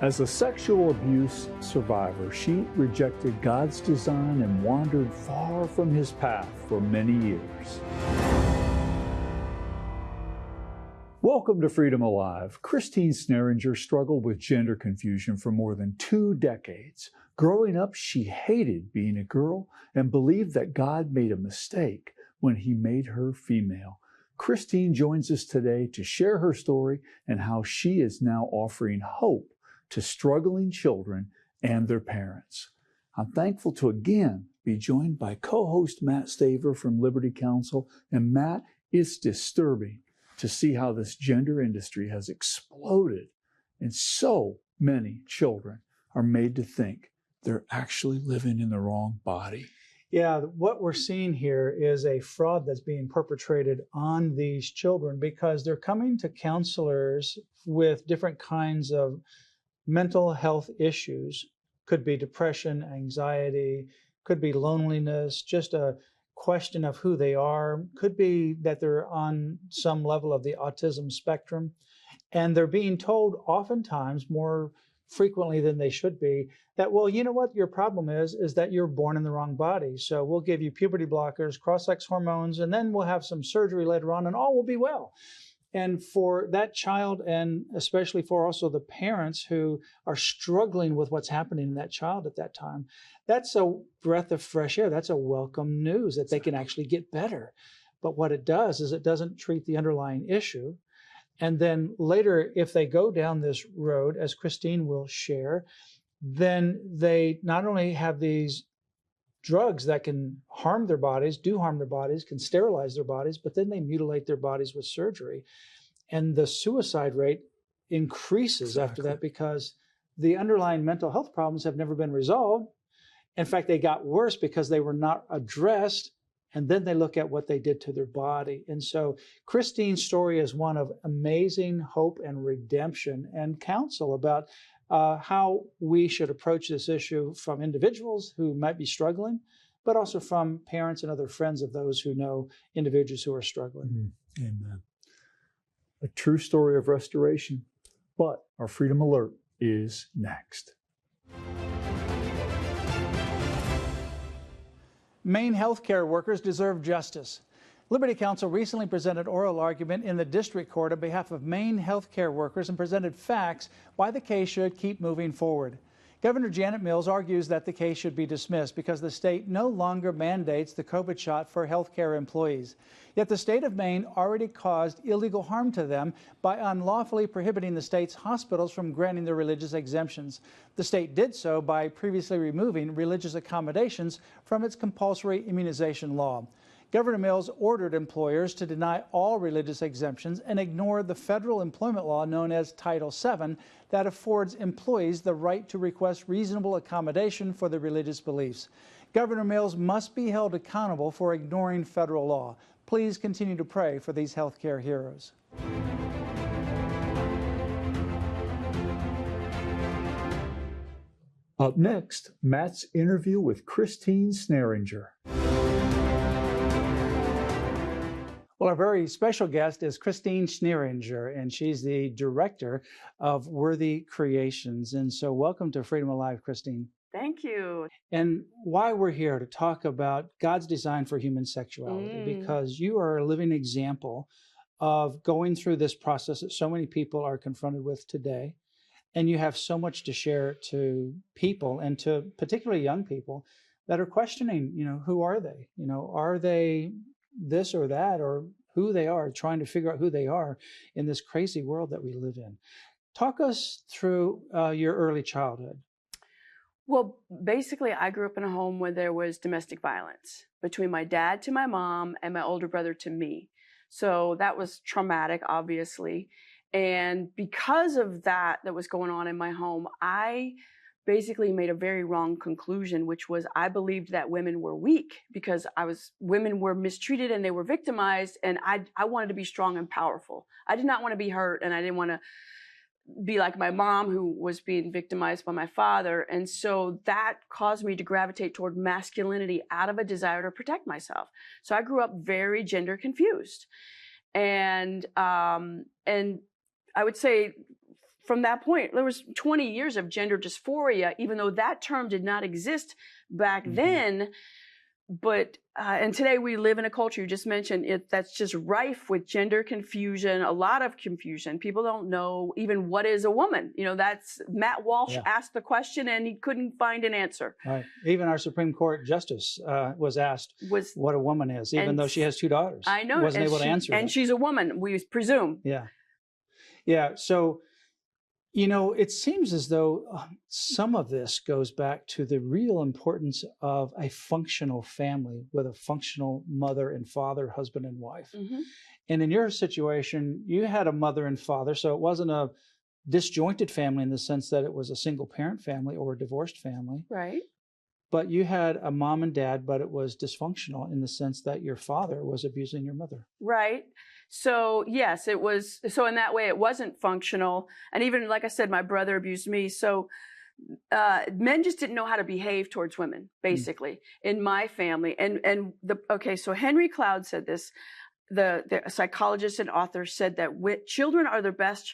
As a sexual abuse survivor, she rejected God's design and wandered far from his path for many years. Welcome to Freedom Alive. Christine Sneeringer struggled with gender confusion for more than 2 decades. Growing up, she hated being a girl and believed that God made a mistake when he made her female. Christine joins us today to share her story and how she is now offering hope to struggling children and their parents. I'm thankful to again be joined by co-host Matt Staver from Liberty Counsel. And Matt, it's disturbing to see how this gender industry has exploded and so many children are made to think they're actually living in the wrong body. Yeah, what we're seeing here is a fraud that's being perpetrated on these children because they're coming to counselors with different kinds of mental health issues. Could be depression, anxiety, could be loneliness, just a question of who they are, could be that they're on some level of the autism spectrum. And they're being told oftentimes more frequently than they should be that, well, you know what your problem is that you're born in the wrong body. So we'll give you puberty blockers, cross-sex hormones, and then we'll have some surgery later on and all will be well. And for that child, and especially for also the parents who are struggling with what's happening in that child at that time, that's a breath of fresh air. That's a welcome news that they can actually get better. But what it does is it doesn't treat the underlying issue. And then later, if they go down this road, as Christine will share, then they not only have these drugs that can harm their bodies, do harm their bodies, can sterilize their bodies, but then they mutilate their bodies with surgery. And the suicide rate increases after that because the underlying mental health problems have never been resolved. In fact, they got worse because they were not addressed. And then they look at what they did to their body. And so Christine's story is one of amazing hope and redemption and counsel about how we should approach this issue from individuals who might be struggling, but also from parents and other friends of those who know individuals who are struggling. Amen. A true story of restoration. But our Freedom Alert is next. Maine healthcare workers deserve justice. Liberty Counsel recently presented oral argument in the district court on behalf of Maine healthcare workers and presented facts why the case should keep moving forward. Governor Janet Mills argues that the case should be dismissed because the state no longer mandates the COVID shot for healthcare employees. Yet the state of Maine already caused illegal harm to them by unlawfully prohibiting the state's hospitals from granting their religious exemptions. The state did so by previously removing religious accommodations from its compulsory immunization law. Governor Mills ordered employers to deny all religious exemptions and ignore the federal employment law known as Title VII that affords employees the right to request reasonable accommodation for their religious beliefs. Governor Mills must be held accountable for ignoring federal law. Please continue to pray for these healthcare heroes. Up next, Matt's interview with Christine Sneeringer. Well, our very special guest is Christine Sneeringer, and she's the director of Worthy Creations. And so welcome to Freedom Alive, Christine. Thank you. And why we're here to talk about God's design for human sexuality, because you are a living example of going through this process that so many people are confronted with today. And you have so much to share to people, and to particularly young people that are questioning, who are they? Are they this or that, or who they are, trying to figure out who they are in this crazy world that we live in. Talk us through your early childhood. Well, basically, I grew up in a home where there was domestic violence between my dad to my mom and my older brother to me. So that was traumatic, obviously. And because of that was going on in my home, I basically made a very wrong conclusion, which was I believed that women were weak because women were mistreated and they were victimized, and I wanted to be strong and powerful. I did not want to be hurt, and I didn't want to be like my mom, who was being victimized by my father. And so that caused me to gravitate toward masculinity out of a desire to protect myself. So I grew up very gender confused. And I would say from that point, there was 20 years of gender dysphoria, even though that term did not exist back then. But and today we live in a culture, you just mentioned it, that's just rife with gender confusion, a lot of confusion. People don't know even what is a woman. You know, that's Matt Walsh asked the question and he couldn't find an answer. Right. Even our Supreme Court justice was asked what a woman is, even though she has 2 daughters. I know. Wasn't able to answer and that. She's a woman, we presume. Yeah. Yeah. So, you know, it seems as though some of this goes back to the real importance of a functional family with a functional mother and father, husband and wife. And in your situation, you had a mother and father, so it wasn't a disjointed family in the sense that it was a single parent family or a divorced family. Right. But you had a mom and dad, but it was dysfunctional in the sense that your father was abusing your mother. Right. So yes, it was. So in that way, it wasn't functional. And even, like I said, my brother abused me. So men just didn't know how to behave towards women, basically, in my family. So Henry Cloud said this, the psychologist and author said that children are the best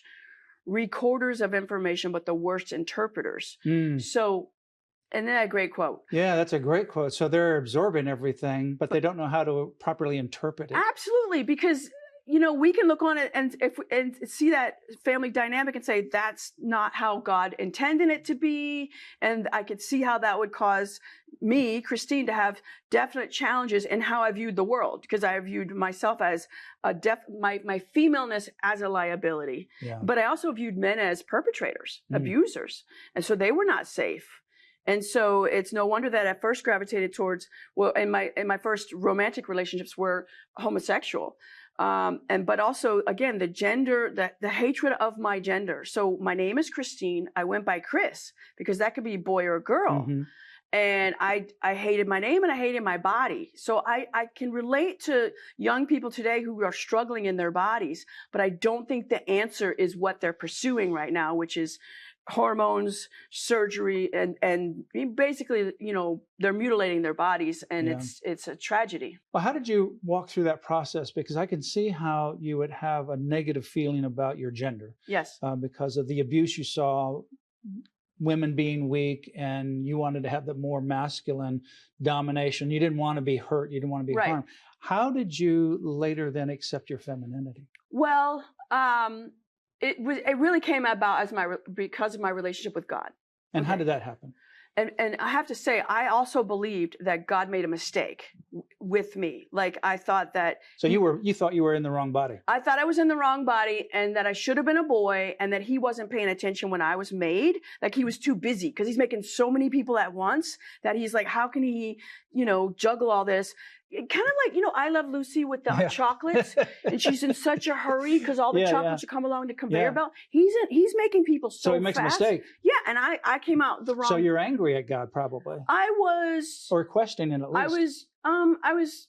recorders of information, but the worst interpreters. So, and then a great quote. Yeah, that's a great quote. So they're absorbing everything, but they don't know how to properly interpret it. Absolutely, because you know, we can look on it and see that family dynamic and say that's not how God intended it to be, and I could see how that would cause me, Christine, to have definite challenges in how I viewed the world, because I viewed myself as my femaleness as a liability, but I also viewed men as perpetrators, abusers, and so they were not safe. And so it's no wonder that I first gravitated towards, well, in my first romantic relationships were homosexual. But also, again, the gender, the hatred of my gender. So my name is Christine. I went by Chris because that could be a boy or a girl. And I hated my name and I hated my body. So I can relate to young people today who are struggling in their bodies, but I don't think the answer is what they're pursuing right now, which is hormones, surgery, and basically, you know, they're mutilating their bodies, and it's a tragedy. Well, how did you walk through that process? Because I can see how you would have a negative feeling about your gender. Yes. Because of the abuse you saw, women being weak, and you wanted to have the more masculine domination. You didn't want to be hurt. You didn't want to be harmed. How did you later then accept your femininity? Well, it really came about because of my relationship with God. And how did that happen? And I have to say, I also believed that God made a mistake with me. Like, I thought that. So you thought you were in the wrong body. I thought I was in the wrong body, and that I should have been a boy, and that he wasn't paying attention when I was made. Like, he was too busy because he's making so many people at once that he's like, how can he, you know, juggle all this? Kind of like, you know, I Love Lucy with the chocolates, and she's in such a hurry because all the chocolates are coming along the conveyor belt. He's making people so he makes fast. a mistake. Yeah, and I came out the wrong. So you're angry at God, probably. I was. Or questioning at least. I was.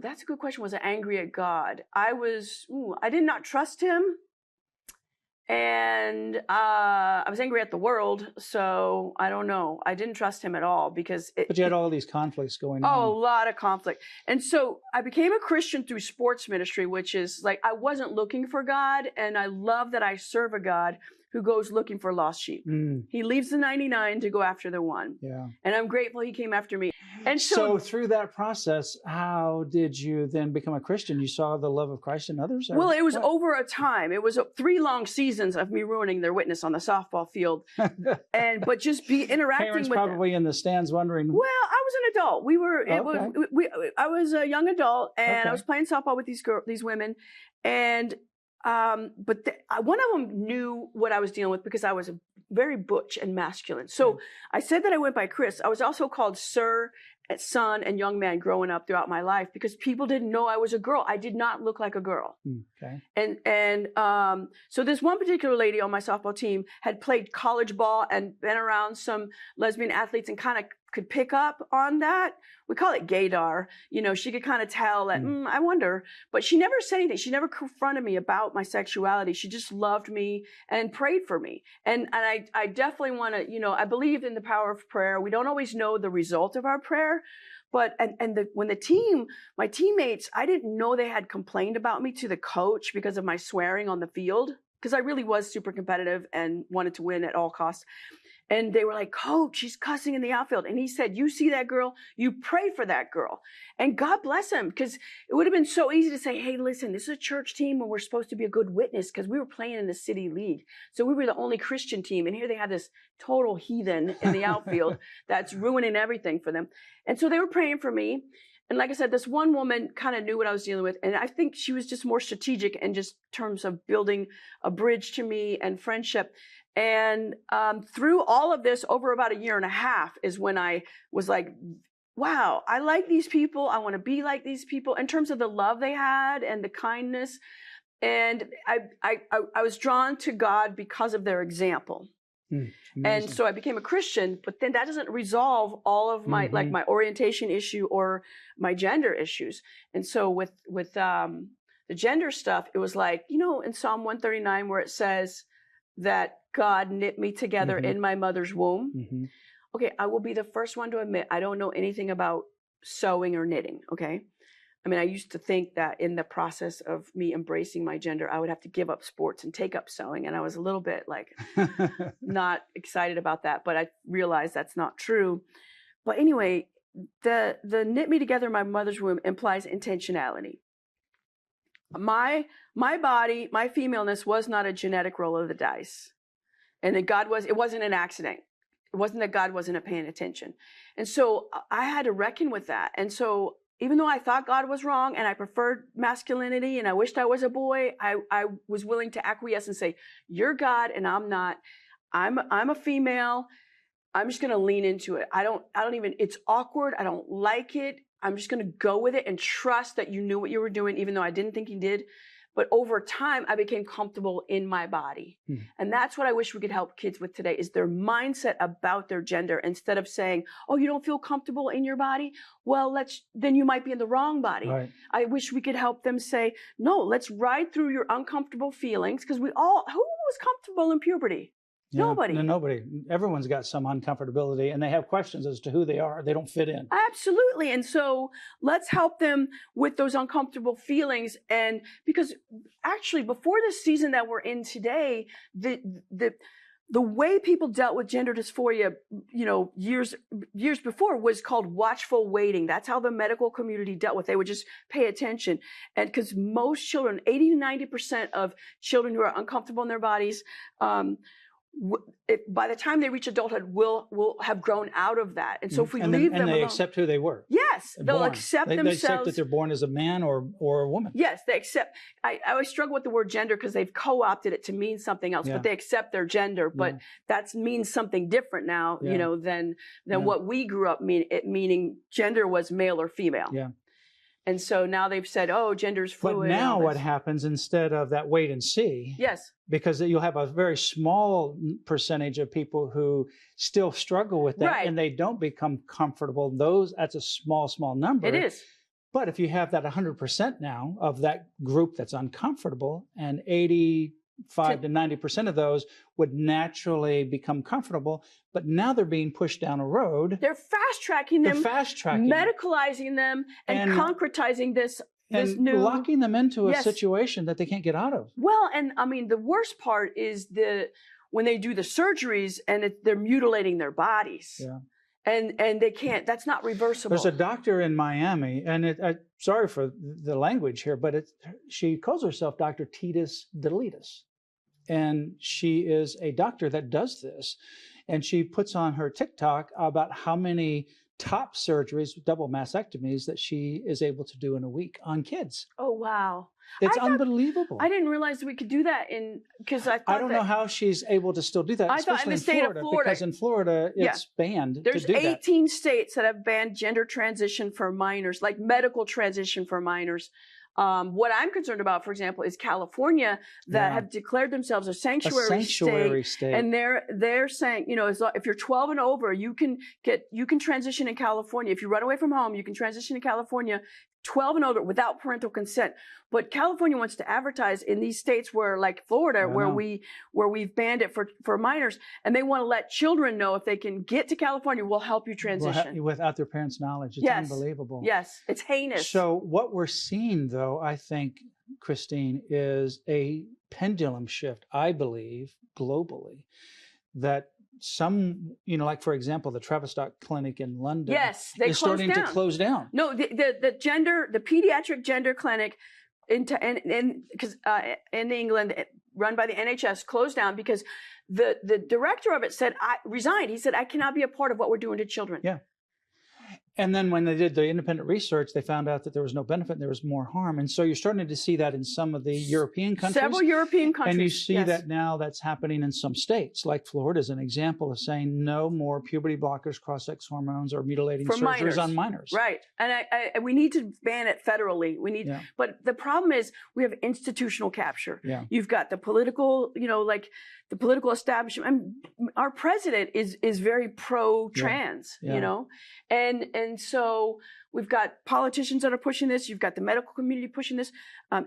That's a good question. Was I angry at God? I was. I did not trust Him. And I was angry at the world, so I don't know. I didn't trust him at all because But you had all these conflicts going on. Oh, a lot of conflict. And so I became a Christian through sports ministry, which is like I wasn't looking for God, and I love that I serve a God who goes looking for lost sheep. He leaves the 99 to go after the one. Yeah. And I'm grateful he came after me. And so through that process, how did you then become a Christian? You saw the love of Christ in others? Well, it was over a time. It was 3 long seasons of me ruining their witness on the softball field. But just be interacting Parents with probably in the stands wondering. Well, I was an adult. I was a young adult, and I was playing softball with these women, and but one of them knew what I was dealing with because I was very butch and masculine. So I said that I went by Chris. I was also called Sir, son, and young man growing up throughout my life because people didn't know I was a girl. I did not look like a girl. Okay. And so this one particular lady on my softball team had played college ball and been around some lesbian athletes and kind of could pick up on that. We call it gaydar. You know, she could kind of tell that, I wonder. But she never said anything. She never confronted me about my sexuality. She just loved me and prayed for me. And I definitely want to, you know, I believe in the power of prayer. We don't always know the result of our prayer. But when my teammates, I didn't know they had complained about me to the coach because of my swearing on the field. because I really was super competitive and wanted to win at all costs. And they were like, Coach, she's cussing in the outfield. And he said, you see that girl, you pray for that girl. And God bless him, because it would have been so easy to say, hey, listen, this is a church team and we're supposed to be a good witness, because we were playing in the city league. So we were the only Christian team. And here they had this total heathen in the outfield that's ruining everything for them. And so they were praying for me. And like I said, this one woman kind of knew what I was dealing with. And I think she was just more strategic in just terms of building a bridge to me and friendship. And through all of this, over about a year and a half is when I was like, wow, I like these people. I want to be like these people in terms of the love they had and the kindness. And I was drawn to God because of their example. And so I became a Christian, but then that doesn't resolve all of my, like my orientation issue or my gender issues. And so with the gender stuff, it was like, you know, in Psalm 139, where it says that God knit me together in my mother's womb. Okay, I will be the first one to admit I don't know anything about sewing or knitting, okay? I mean, I used to think that in the process of me embracing my gender, I would have to give up sports and take up sewing. And I was a little bit like not excited about that, but I realized that's not true. But anyway, the knit me together in my mother's womb implies intentionality. My body, my femaleness was not a genetic roll of the dice. And that it wasn't an accident. It wasn't that God wasn't paying attention. And so I had to reckon with that. And so even though I thought God was wrong and I preferred masculinity and I wished I was a boy, I was willing to acquiesce and say, you're God and I'm not. I'm a female. I'm just going to lean into it. I don't even, it's awkward. I don't like it. I'm just going to go with it and trust that you knew what you were doing, even though I didn't think you did. But over time, I became comfortable in my body. And that's what I wish we could help kids with today, is their mindset about their gender. Instead of saying, oh, you don't feel comfortable in your body? Well, then you might be in the wrong body. Right. I wish we could help them say, no, let's ride through your uncomfortable feelings. Because who was comfortable in puberty? Yeah, nobody. No, nobody. Everyone's got some uncomfortability and they have questions as to who they are. They don't fit in. Absolutely. And so let's help them with those uncomfortable feelings. And because actually before the season that we're in today, the way people dealt with gender dysphoria, you know, years before was called watchful waiting. That's how the medical community dealt with it. They would just pay attention. And because most children, 80 to 90% of children who are uncomfortable in their bodies, by the time they reach adulthood, will have grown out of that. And so if we leave them alone, accept who they were. Yes, they'll accept themselves. They accept that they're born as a man or a woman. Yes, they accept. I always struggle with the word gender because they've co-opted it to mean something else, but they accept their gender. But that means something different now, you know, than what we grew up meaning gender was male or female. Yeah. And so now they've said, oh, gender's fluid. But now what happens instead of that wait and see? Yes. Because you'll have a very small percentage of people who still struggle with that and they don't become comfortable. That's a small number. It is. But if you have that 100% now of that group that's uncomfortable, and 85 to 90% of those would naturally become comfortable, but now they're being pushed down a road. They're fast-tracking them, medicalizing them, and concretizing this new, locking them into a situation that they can't get out of. Well, and I mean, the worst part is when they do the surgeries and they're mutilating their bodies. Yeah. And they can't, that's not reversible. There's a doctor in Miami, and sorry for the language here, but she calls herself Dr. Titus Deletus. And she is a doctor that does this. And she puts on her TikTok about how many top surgeries, double mastectomies, that she is able to do in a week on kids. Oh, wow. It's unbelievable. I didn't realize we could do that because I don't know how she's able to still do that, especially in state of Florida. Because in Florida, it's banned There's to do 18 states that have banned gender transition for minors, like medical transition for minors. What I'm concerned about, for example, is California that have declared themselves a sanctuary state. And they're saying, you know, if you're 12 and over, you can transition in California. If you run away from home, you can transition in California 12 and older without parental consent. But California wants to advertise in these states where, like Florida, where we've banned it for minors, and they want to let children know if they can get to California, we'll help you transition. Without their parents' knowledge. It's unbelievable. Yes, it's heinous. So what we're seeing, though, I think, Christine, is a pendulum shift, I believe, globally, that some, like, for example, the Tavistock Clinic in London Yes, they is closed starting down. to close down. No, the pediatric gender clinic in England, run by the NHS, closed down because the director of it resigned. He said, I cannot be a part of what we're doing to children. Yeah. And then when they did the independent research, they found out that there was no benefit and there was more harm. And so you're starting to see that in some of the European countries. Several European countries. And you see that now that's happening in some states, like Florida is an example of saying no more puberty blockers, cross-sex hormones, or mutilating surgeries on minors. Right. And we need to ban it federally. But the problem is we have institutional capture. Yeah. You've got the political, like the political establishment. Our president is very pro-trans, and so we've got politicians that are pushing this. You've got the medical community pushing this,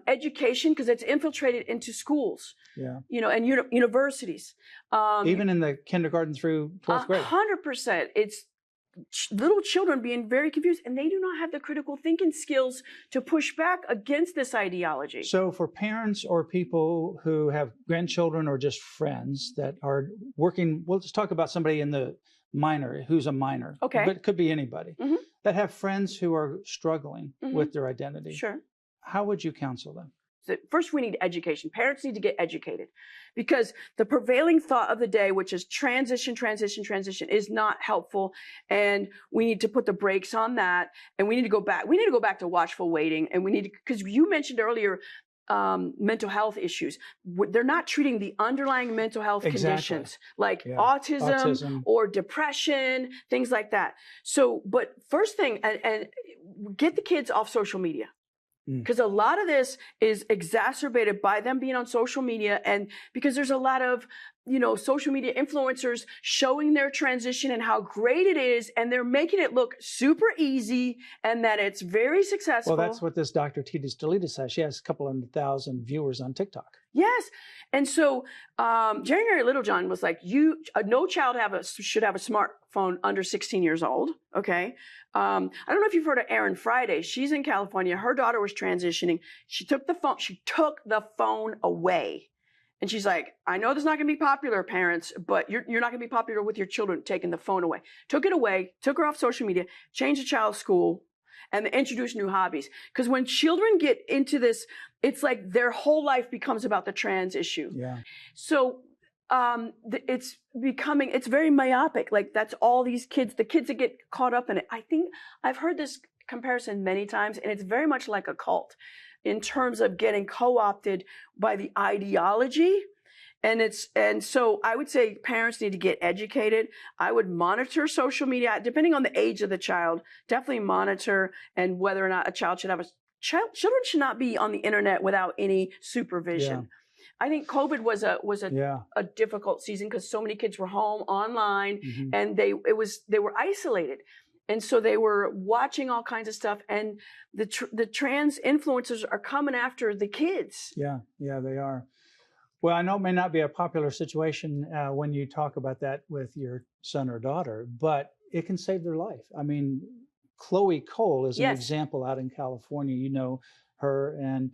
education, because it's infiltrated into schools, and universities. Even in the kindergarten through 12th grade. 100%. It's little children being very confused, and they do not have the critical thinking skills to push back against this ideology. So for parents or people who have grandchildren or just friends that are working, we'll just talk about somebody in the minor, who's a minor. Okay. But it could be anybody that have friends who are struggling with their identity. Sure. How would you counsel them? So first, we need education. Parents need to get educated, because the prevailing thought of the day, which is transition, is not helpful. And we need to put the brakes on that. And we need to go back. We need to go back to watchful waiting. And we need to, because you mentioned earlier, mental health issues. They're not treating the underlying mental health conditions like autism or depression, things like that. So, but first thing, and get the kids off social media. Because a lot of this is exacerbated by them being on social media, and because there's a lot of, social media influencers showing their transition and how great it is, and they're making it look super easy and that it's very successful. Well, that's what this Dr. Titus Delita says. She has a couple 100,000 viewers on TikTok. Yes. And so Jerry Littlejohn was like, no child should have a smartphone under 16 years old. Okay. I don't know if you've heard of Erin Friday. She's in California. Her daughter was transitioning. She took the phone away. And she's like, I know this is not going to be popular, parents, but you're not going to be popular with your children taking the phone away. Took it away, took her off social media, changed the child's school, and introduced new hobbies. Because when children get into this, it's like their whole life becomes about the trans issue. Yeah. So it's very myopic. Like, that's all the kids that get caught up in it. I think I've heard this comparison many times, and it's very much like a cult in terms of getting co-opted by the ideology. And so I would say parents need to get educated. I would monitor social media, depending on the age of the child, definitely monitor, and whether or not a child should have children should not be on the internet without any supervision. Yeah. I think COVID was a difficult season because so many kids were home online, and they were isolated. And so they were watching all kinds of stuff, and the trans influencers are coming after the kids. Yeah, they are. Well, I know it may not be a popular situation when you talk about that with your son or daughter, but it can save their life. I mean, Chloe Cole is an example out in California. You know her, and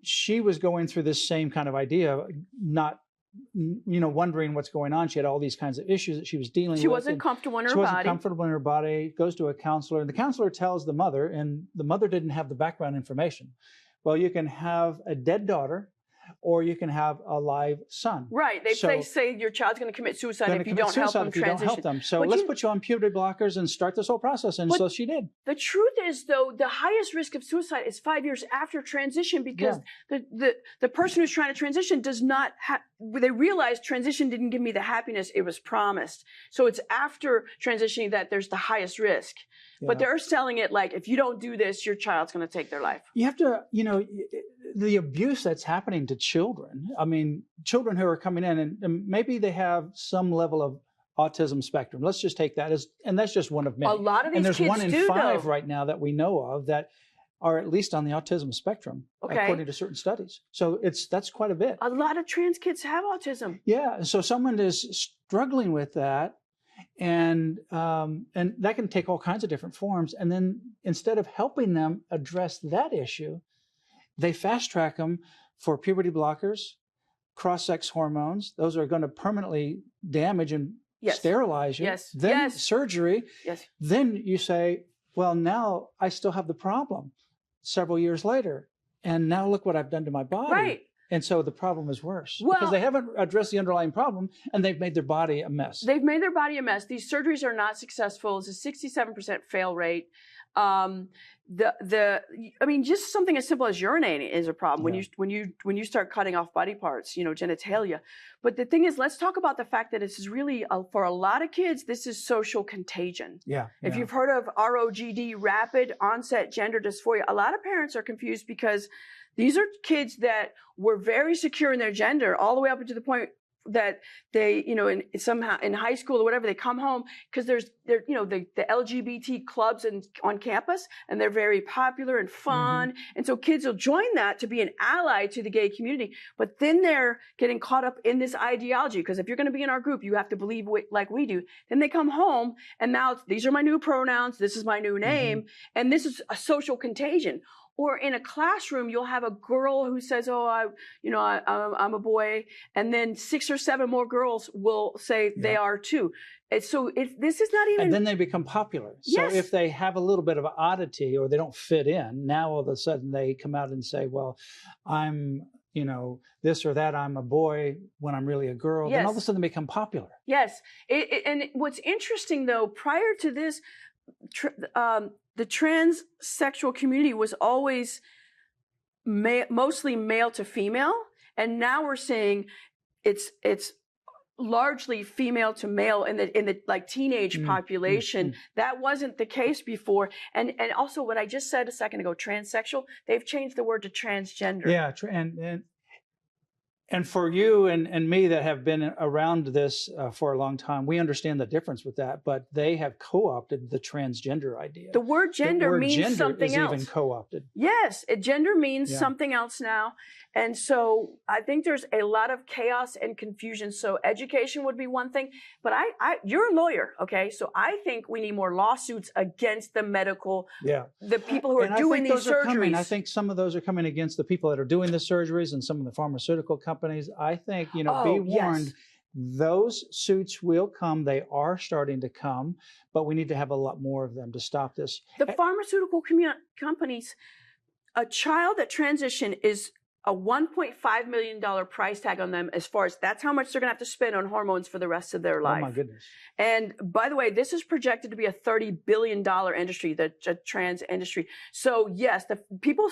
she was going through this same kind of idea, not wondering what's going on. She had all these kinds of issues that she was dealing with. She wasn't comfortable in her body. She wasn't comfortable in her body, goes to a counselor, and the counselor tells the mother, and the mother didn't have the background information. Well, you can have a dead daughter, or you can have a live son. Right. They say your child's going to commit suicide if you don't help them transition. So let's put you on puberty blockers and start this whole process. And so she did. The truth is, though, the highest risk of suicide is 5 years after transition, because the person who's trying to transition does not have, they realize transition didn't give me the happiness it was promised. So it's after transitioning that there's the highest risk. Yeah. But they're selling it like, if you don't do this, your child's going to take their life. You have to, the abuse that's happening to children. I mean, children who are coming in and maybe they have some level of autism spectrum. Let's just take that and that's just one of many. A lot of these kids do, and there's 1 in 5 right now that we know of that are at least on the autism spectrum, according to certain studies. So that's quite a bit. A lot of trans kids have autism. Yeah. So someone is struggling with that. And that can take all kinds of different forms. And then instead of helping them address that issue, they fast track them for puberty blockers, cross-sex hormones. Those are going to permanently damage and sterilize you. Yes. Then surgery. Yes. Then you say, well, now I still have the problem several years later. And now look what I've done to my body. Right. And so the problem is worse Well, because they haven't addressed the underlying problem and they've made their body a mess. They've made their body a mess. These surgeries are not successful. It's a 67% fail rate. I mean, just something as simple as urinating is a problem when you start cutting off body parts, genitalia. But the thing is, let's talk about the fact that this is really for a lot of kids, this is social contagion. If you've heard of ROGD, rapid onset gender dysphoria, a lot of parents are confused because these are kids that were very secure in their gender all the way up to the point that they, somehow in high school or whatever, they come home because there's the LGBT clubs on campus, and they're very popular and fun. And so kids will join that to be an ally to the gay community. But then they're getting caught up in this ideology, because if you're going to be in our group, you have to believe like we do. Then they come home and now these are my new pronouns. This is my new name. And this is a social contagion. Or in a classroom, you'll have a girl who says, "Oh, I'm a boy," and then 6 or 7 more girls will say they are too. And so this is not even. And then they become popular. So if they have a little bit of oddity or they don't fit in, now all of a sudden they come out and say, "Well, I'm this or that. I'm a boy when I'm really a girl." Then all of a sudden they become popular. Yes. And what's interesting though, prior to this, the transsexual community was always mostly male to female, and now we're seeing it's largely female to male in the like teenage population. That wasn't the case before. And also what I just said a second ago, transsexual, they've changed the word to transgender. Yeah, and for you and me that have been around this for a long time, we understand the difference with that, but they have co-opted the transgender idea. The word gender means something else. Even co-opted. Yes, gender means something else now. And so I think there's a lot of chaos and confusion. So education would be one thing, but you're a lawyer, okay? So I think we need more lawsuits against the medical, the people who are doing these surgeries. I think some of those are coming against the people that are doing the surgeries and some of the pharmaceutical companies. I think, be warned, those suits will come. They are starting to come, but we need to have a lot more of them to stop this. The pharmaceutical companies, a child that transition is a $1.5 million price tag on them, as far as that's how much they're going to have to spend on hormones for the rest of their life. Oh, my goodness. And by the way, this is projected to be a $30 billion industry, the trans industry. So yes, the people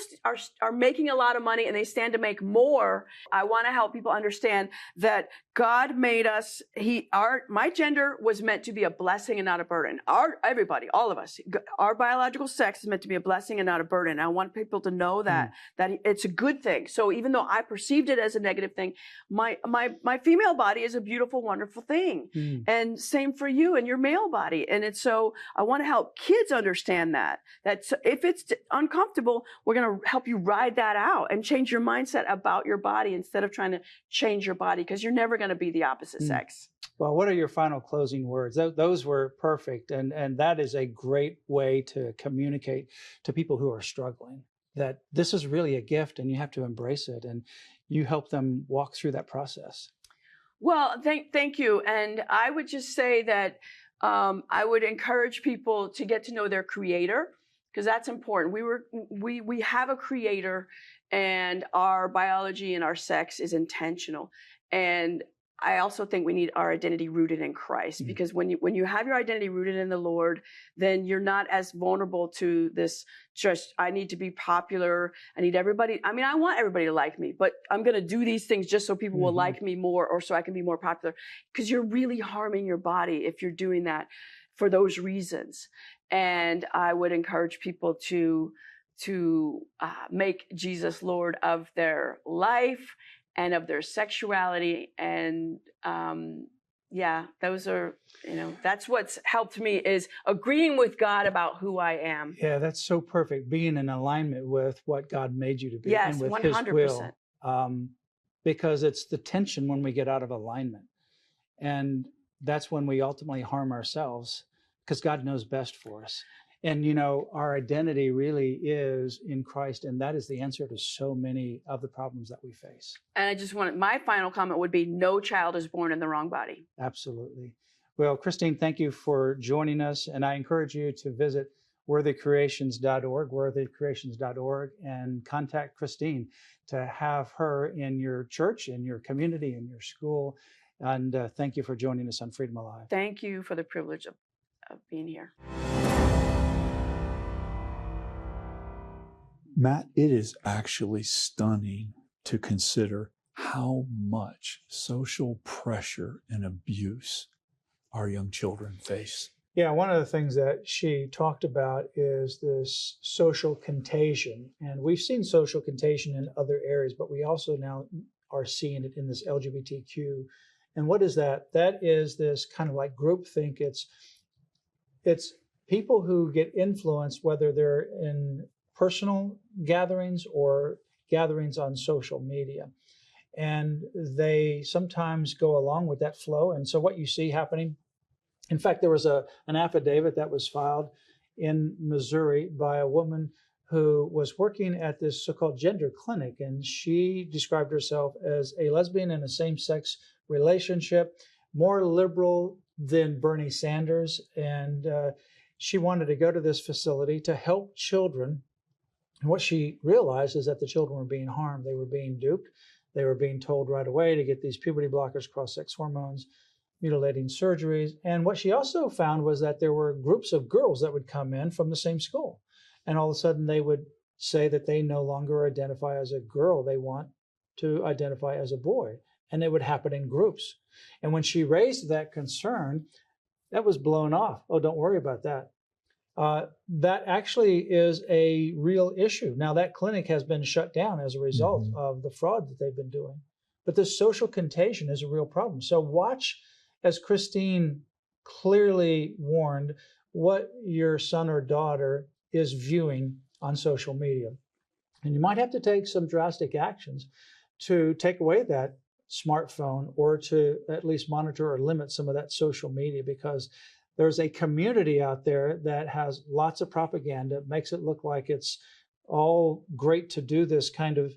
are making a lot of money, and they stand to make more. I want to help people understand that God made us. My gender was meant to be a blessing and not a burden. Everybody, all of us, our biological sex is meant to be a blessing and not a burden. I want people to know that it's a good thing. So even though I perceived it as a negative thing, my female body is a beautiful, wonderful thing. And same for you and your male body. And so I want to help kids understand that if it's uncomfortable, we're going to help you ride that out and change your mindset about your body instead of trying to change your body, because you're never going to be the opposite sex. Well, what are your final closing words? Those were perfect. And that is a great way to communicate to people who are struggling that this is really a gift and you have to embrace it, and you help them walk through that process. Well, thank you. And I would just say that I would encourage people to get to know their creator, because that's important. We have a creator, and our biology and our sex is intentional. And I also think we need our identity rooted in Christ, because when you have your identity rooted in the Lord, then you're not as vulnerable to this just, I need to be popular. I need everybody. I mean, I want everybody to like me, but I'm going to do these things just so people will like me more, or so I can be more popular, because you're really harming your body if you're doing that for those reasons. And I would encourage people to make Jesus Lord of their life and of their sexuality. And those are, that's what's helped me, is agreeing with God about who I am. Yeah, that's so perfect. Being in alignment with what God made you to be, yes, and with 100%. His will. Because it's the tension when we get out of alignment. And that's when we ultimately harm ourselves, because God knows best for us. And, you know, our identity really is in Christ, and that is the answer to so many of the problems that we face. And I just wanted, my final comment would be no child is born in the wrong body. Absolutely. Well, Christine, thank you for joining us. And I encourage you to visit worthycreations.org, and contact Christine to have her in your church, in your community, in your school. And thank you for joining us on Freedom Alive. Thank you for the privilege of being here. Matt, it is actually stunning to consider how much social pressure and abuse our young children face. Yeah, one of the things that she talked about is this social contagion. And we've seen social contagion in other areas, but we also now are seeing it in this LGBTQ. And what is that? That is this kind of like groupthink. It's people who get influenced, whether they're in personal gatherings or gatherings on social media. And they sometimes go along with that flow. And so what you see happening, in fact, there was an affidavit that was filed in Missouri by a woman who was working at this so-called gender clinic, and she described herself as a lesbian in a same-sex relationship, more liberal than Bernie Sanders, and she wanted to go to this facility to help children. And what she realized is that the children were being harmed. They were being duped. They were being told right away to get these puberty blockers, cross-sex hormones, mutilating surgeries. And what she also found was that there were groups of girls that would come in from the same school. And all of a sudden they would say that they no longer identify as a girl. They want to identify as a boy. And it would happen in groups. And when she raised that concern, that was blown off. Oh, don't worry about that. That actually is a real issue. Now, that clinic has been shut down as a result of the fraud that they've been doing. But this social contagion is a real problem. So watch, as Christine clearly warned, what your son or daughter is viewing on social media. And you might have to take some drastic actions to take away that smartphone, or to at least monitor or limit some of that social media, because there's a community out there that has lots of propaganda, makes it look like it's all great to do this kind of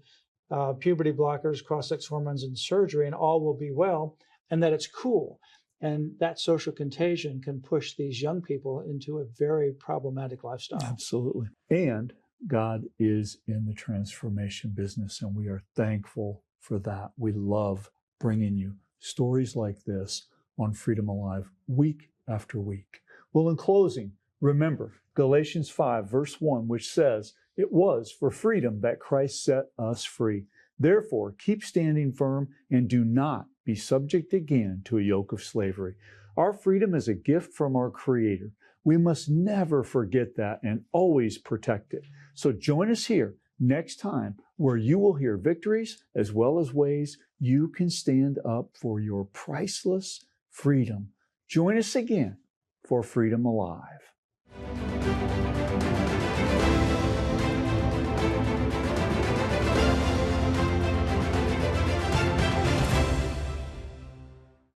puberty blockers, cross-sex hormones, and surgery, and all will be well, and that it's cool. And that social contagion can push these young people into a very problematic lifestyle. Absolutely. And God is in the transformation business, and we are thankful for that. We love bringing you stories like this on Freedom Alive week after week. Well, in closing, remember Galatians 5, verse 1, which says, "It was for freedom that Christ set us free. Therefore, keep standing firm and do not be subject again to a yoke of slavery." Our freedom is a gift from our Creator. We must never forget that and always protect it. So join us here next time, where you will hear victories as well as ways you can stand up for your priceless freedom. Join us again for Freedom Alive.